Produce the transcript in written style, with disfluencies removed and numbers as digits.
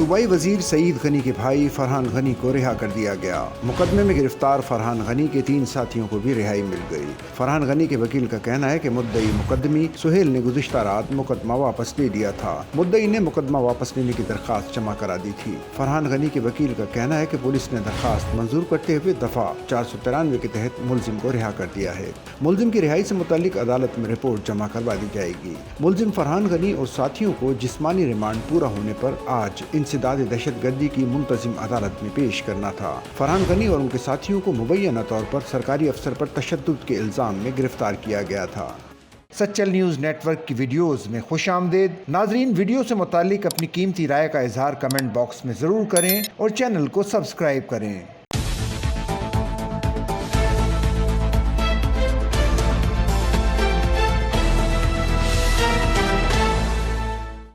صوبائی وزیر سعید غنی کے بھائی فرحان غنی کو رہا کر دیا گیا۔ مقدمے میں گرفتار فرحان غنی کے 3 ساتھیوں کو بھی رہائی مل گئی۔ فرحان غنی کے وکیل کا کہنا ہے کہ مدعی مقدمی سہیل نے گزشتہ رات مقدمہ واپس لے لیا تھا۔ مدعی نے مقدمہ واپس لینے کی درخواست جمع کرا دی تھی۔ فرحان غنی کے وکیل کا کہنا ہے کہ پولیس نے درخواست منظور کرتے ہوئے دفعہ 493 کے تحت ملزم کو رہا کر دیا ہے۔ ملزم کی رہائی سے متعلق عدالت میں رپورٹ جمع کروا دی جائے گی۔ ملزم فرحان غنی اور ساتھیوں کو جسمانی ریمانڈ پورا ہونے پر آج انسداد دہشت گردی کی منتظم عدالت میں پیش کرنا تھا۔ فرحان غنی اور ان کے ساتھیوں کو مبینہ طور پر سرکاری افسر پر تشدد کے الزام میں گرفتار کیا گیا تھا۔ سچل نیوز نیٹ ورک کی ویڈیوز میں خوش آمدید۔ ناظرین، ویڈیو سے متعلق اپنی قیمتی رائے کا اظہار کمنٹ باکس میں ضرور کریں اور چینل کو سبسکرائب کریں۔